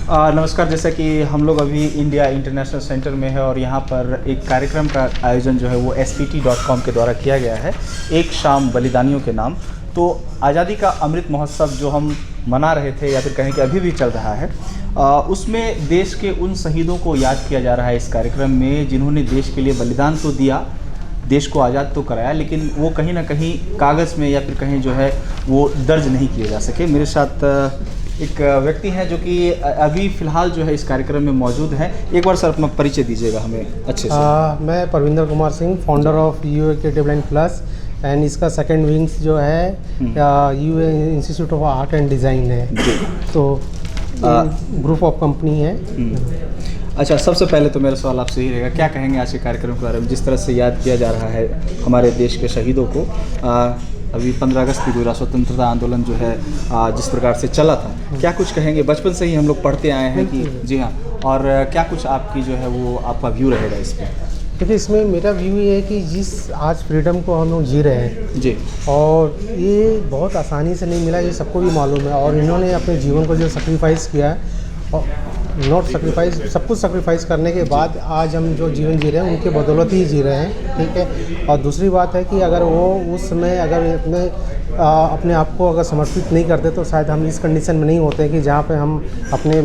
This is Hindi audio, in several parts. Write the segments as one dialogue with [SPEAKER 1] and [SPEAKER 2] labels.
[SPEAKER 1] नमस्कार। जैसा कि हम लोग अभी इंडिया इंटरनेशनल सेंटर में है और यहाँ पर एक कार्यक्रम का आयोजन जो है वो SPT.com के द्वारा किया गया है, एक शाम बलिदानियों के नाम। तो आज़ादी का अमृत महोत्सव जो हम मना रहे थे या फिर कहें कि अभी भी चल रहा है, उसमें देश के उन शहीदों को याद किया जा रहा है इस कार्यक्रम में, जिन्होंने देश के लिए बलिदान तो दिया, देश को आज़ाद तो कराया, लेकिन वो कहीं ना कहीं कागज़ में या फिर कहीं जो है वो दर्ज नहीं किए जा सके। मेरे साथ एक व्यक्ति हैं जो कि अभी फ़िलहाल जो है इस कार्यक्रम में मौजूद हैं। एक बार सर अपना परिचय दीजिएगा हमें अच्छे से।
[SPEAKER 2] मैं Parvinder Kumar Singh, founder of UA creative line plus, and इसका सेकंड विंग्स जो है UA institute of art and design है। तो ग्रुप ऑफ कंपनी है।
[SPEAKER 1] अच्छा, सबसे पहले तो मेरा सवाल आपसे ही रहेगा, क्या कहेंगे आज के कार्यक्रम के बारे में, जिस तरह से याद किया जा रहा है हमारे देश के शहीदों को। अभी 15 अगस्त की पूरा स्वतंत्रता आंदोलन जो है जिस प्रकार से चला था, क्या कुछ कहेंगे? बचपन से ही हम लोग पढ़ते आए हैं कि जी हाँ, और क्या कुछ आपकी जो है वो आपका व्यू रहेगा इस पर?
[SPEAKER 2] क्योंकि इसमें मेरा व्यू ये है कि जिस आज फ्रीडम को हम लोग जी रहे हैं
[SPEAKER 1] जी,
[SPEAKER 2] और ये बहुत आसानी से नहीं मिला, ये सबको भी मालूम है। और इन्होंने अपने जीवन को जो सेक्रीफाइस किया है, और नॉट सेक्रीफाइस, सब कुछ सेक्रीफाइस करने के बाद आज हम जो जीवन जी रहे हैं उनके बदौलत ही जी रहे हैं, ठीक है। और दूसरी बात है कि अगर वो उस समय अगर अपने आप को अगर समर्पित नहीं करते तो शायद हम इस कंडीशन में नहीं होते कि जहाँ पे हम अपने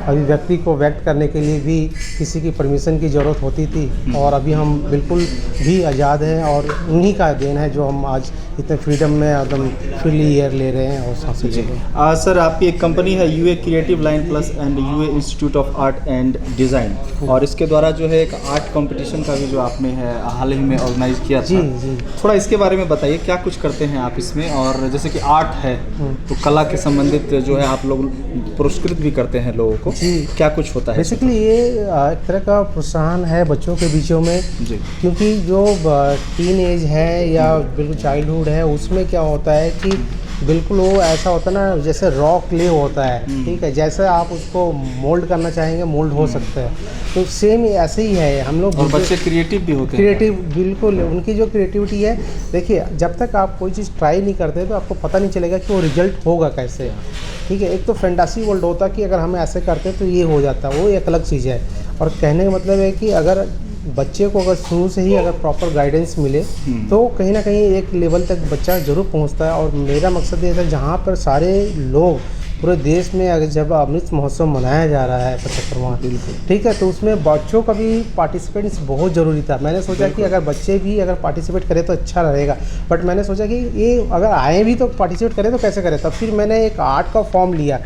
[SPEAKER 2] अभिव्यक्ति को व्यक्त करने के लिए भी किसी की परमिशन की ज़रूरत होती थी। और अभी हम बिल्कुल भी आज़ाद हैं और उन्हीं का देन है जो हम आज इतने फ्रीडम में एकदम फ्रीली एयर ले रहे हैं और सांसें ले रहे हैं।
[SPEAKER 1] सर, आपकी एक कंपनी है UA creative line plus and UA institute of art and design, और इसके द्वारा जो है एक आर्ट कंपटीशन का भी जो आपने है हाल ही में ऑर्गेनाइज किया था।
[SPEAKER 2] जी।
[SPEAKER 1] थोड़ा इसके बारे में बताइए, क्या कुछ करते हैं आप इसमें? और जैसे कि आर्ट है तो कला के संबंधित जो है आप लोग पुरस्कृत भी करते हैं लोगों को,
[SPEAKER 2] जी।
[SPEAKER 1] क्या कुछ होता है?
[SPEAKER 2] बेसिकली ये एक तरह का प्रोत्साहन है बच्चों के बीचों में
[SPEAKER 1] जी,
[SPEAKER 2] क्योंकि जो टीन एज है या बिल्कुल चाइल्डहुड है, उसमें क्या होता है कि बिल्कुल वो ऐसा होता है ना, जैसे रॉ क्ले होता है, ठीक है। जैसे आप उसको मोल्ड करना चाहेंगे मोल्ड हो सकता है, तो सेम ऐसे ही है हम लोग।
[SPEAKER 1] और बच्चे क्रिएटिव भी होते हैं।
[SPEAKER 2] क्रिएटिव, बिल्कुल। उनकी जो क्रिएटिविटी है, देखिए, जब तक आप कोई चीज़ ट्राई नहीं करते तो आपको पता नहीं चलेगा कि वो रिजल्ट होगा कैसे, ठीक है। एक तो फैंटासी वर्ल्ड होता कि अगर हम ऐसे करते तो ये हो जाता, वो एक अलग चीज़ है। और कहने का मतलब है कि अगर बच्चे को अगर शुरू से ही अगर प्रॉपर गाइडेंस मिले तो कहीं ना कहीं एक लेवल तक बच्चा ज़रूर पहुंचता है। और मेरा मकसद ये था, जहां पर सारे लोग पूरे देश में अगर जब अमृत महोत्सव मनाया जा रहा है 75वां, ठीक है, तो उसमें बच्चों का भी पार्टिसिपेंट्स बहुत ज़रूरी था। मैंने सोचा कि अगर बच्चे भी अगर पार्टिसिपेट करें तो अच्छा रहेगा, बट मैंने सोचा कि ये अगर आए भी तो पार्टिसिपेट करें तो कैसे करें। तब फिर मैंने एक आर्ट का फॉर्म लिया।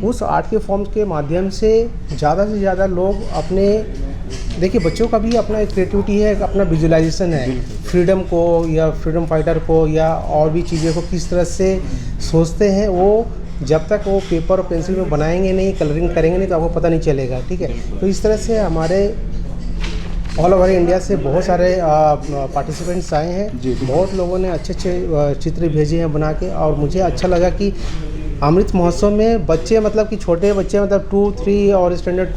[SPEAKER 2] उस आर्ट के फॉर्म के माध्यम से ज़्यादा लोग अपने, देखिए, बच्चों का भी अपना एक क्रिएटिविटी है, अपना विजुअलाइजेशन है, फ्रीडम को या फ्रीडम फाइटर को या और भी चीज़ों को किस तरह से सोचते हैं, वो जब तक वो पेपर और पेंसिल में बनाएंगे नहीं, कलरिंग करेंगे नहीं, तो आपको पता नहीं चलेगा, ठीक है। तो इस तरह से हमारे ऑल ओवर इंडिया से बहुत सारे पार्टिसिपेंट्स आए हैं। बहुत लोगों ने अच्छे चित्र भेजे हैं बना के, और मुझे अच्छा लगा कि अमृत महोत्सव में बच्चे, मतलब कि छोटे बच्चे, मतलब 2, 3 और स्टैंडर्ड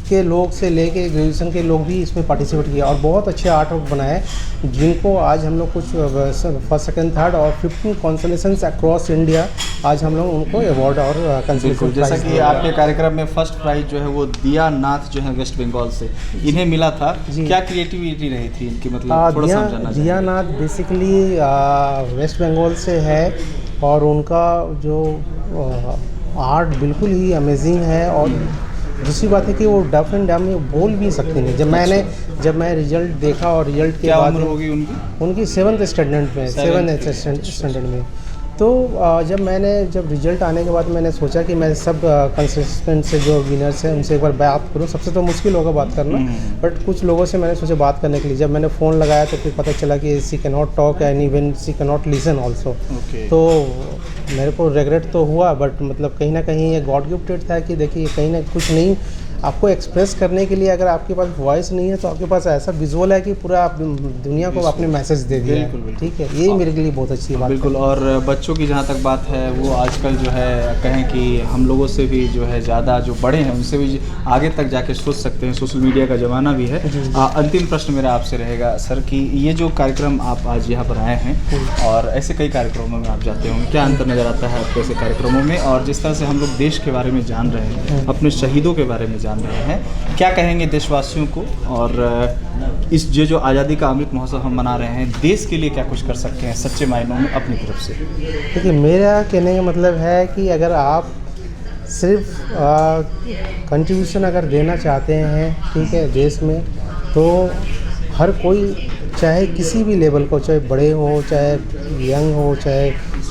[SPEAKER 2] के लोग से लेके ग्रेजुएशन के लोग भी इसमें पार्टिसिपेट किया और बहुत अच्छे आर्ट वर्क बनाए, जिनको आज हम लोग कुछ फर्स्ट, सेकंड, थर्ड और 15 कॉन्सोलेशंस अक्रॉस इंडिया आज हम लोग उनको अवार्ड और कंसोलेशन।
[SPEAKER 1] जैसा कि आपके कार्यक्रम में फर्स्ट प्राइज जो है वो दिया नाथ जो है वेस्ट बंगाल से इन्हें मिला था, क्या क्रिएटिविटी रही थी इनकी? मतलब थोड़ा समझाना।
[SPEAKER 2] दिया नाथ बेसिकली वेस्ट बंगाल से है और उनका जो आर्ट बिल्कुल ही अमेजिंग है। और दूसरी बात है कि वो डफ एंड डम में बोल भी सकते हैं। जब मैं रिजल्ट देखा और रिजल्ट के बाद,
[SPEAKER 1] उम्र होगी
[SPEAKER 2] उनकी 7th स्टैंडर्ड में, 7th स्टैंडर्ड में। तो जब रिजल्ट आने के बाद मैंने सोचा कि मैं सब कंसिस्टेंट से जो विनर्स हैं उनसे एक बार बात करूं। सबसे तो मुश्किल होगा बात करना, बट कुछ लोगों से मैंने सोचा बात करने के लिए। जब मैंने फ़ोन लगाया तो फिर पता चला कि she can not talk and even she can not listen also. तो मेरे को रिग्रेट तो हुआ, बट मतलब कहीं ना कहीं ये गॉड गिफ्टेड था कि देखिए, कहीं ना कुछ नहीं, आपको एक्सप्रेस करने के लिए अगर आपके पास वॉइस नहीं है तो आपके पास ऐसा विजुअल है कि पूरा आप दुनिया को आपने मैसेज दे दिया है।
[SPEAKER 1] बिल्कुल।
[SPEAKER 2] ठीक है, ये मेरे लिए बहुत अच्छी बात
[SPEAKER 1] बिल्कुल। और बच्चों की जहाँ तक बात है, वो आजकल जो है कहें कि हम लोगों से भी जो है ज़्यादा जो बड़े हैं उनसे भी आगे तक जाके सोच सकते हैं, सोशल मीडिया का ज़माना भी है। अंतिम प्रश्न मेरा आपसे रहेगा सर कि ये जो कार्यक्रम आप आज यहाँ पर आए हैं और ऐसे कई कार्यक्रमों में आप जाते होंगे, क्या अंतर नज़र आता है आपको ऐसे कार्यक्रमों में? और जिस तरह से हम लोग देश के बारे में जान रहे हैं, अपने शहीदों के बारे में जान रहे हैं, क्या कहेंगे देशवासियों को? और इस जो आज़ादी का अमृत महोत्सव हम मना रहे हैं, देश के लिए क्या कुछ कर सकते हैं सच्चे मायनों में अपनी तरफ से?
[SPEAKER 2] देखिए, मेरा कहने का मतलब है कि अगर आप सिर्फ कंट्रीब्यूशन अगर देना चाहते हैं, ठीक है, देश में, तो हर कोई चाहे किसी भी लेवल को, चाहे बड़े हो, चाहे यंग हो, चाहे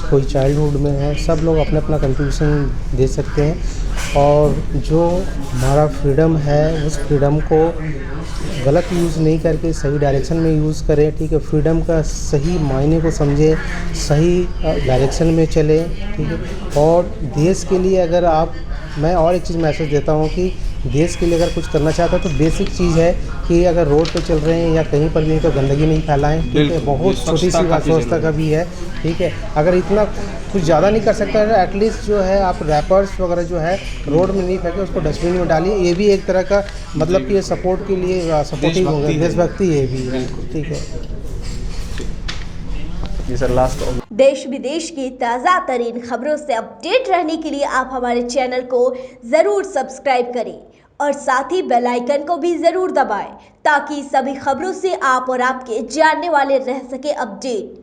[SPEAKER 2] कोई चाइल्डहुड में है, सब लोग अपना अपना कंट्रीब्यूशन दे सकते हैं। और जो हमारा फ्रीडम है, उस फ्रीडम को गलत यूज़ नहीं करके सही डायरेक्शन में यूज़ करें। ठीक है, फ्रीडम का सही मायने को समझें, सही डायरेक्शन में चलें। ठीक है, और देश के लिए अगर मैं और एक चीज़ मैसेज देता हूँ कि देश के लिए अगर कुछ करना चाहता है तो बेसिक चीज़ है कि अगर रोड पे चल रहे हैं या कहीं पर भी तो गंदगी नहीं फैलाएं। ठीक है, बहुत छोटी सी बात स्वच्छता का भी है। ठीक है, अगर इतना कुछ ज़्यादा नहीं कर सकता है, एटलीस्ट जो है आप रैपर्स वगैरह जो है रोड में नहीं फेंके, उसको डस्टबिन में डालिए। ये भी एक तरह का मतलब कि सपोर्ट के लिए सपोर्टिंग होगा, देशभक्ति ये भी है। ठीक है
[SPEAKER 1] जी सर, लास्ट।
[SPEAKER 3] देश विदेश की ताज़ा तरीन खबरों से अपडेट रहने के लिए आप हमारे चैनल को ज़रूर सब्सक्राइब करें और साथ ही बेल आइकन को भी ज़रूर दबाएं ताकि सभी खबरों से आप और आपके जानने वाले रह सके अपडेट।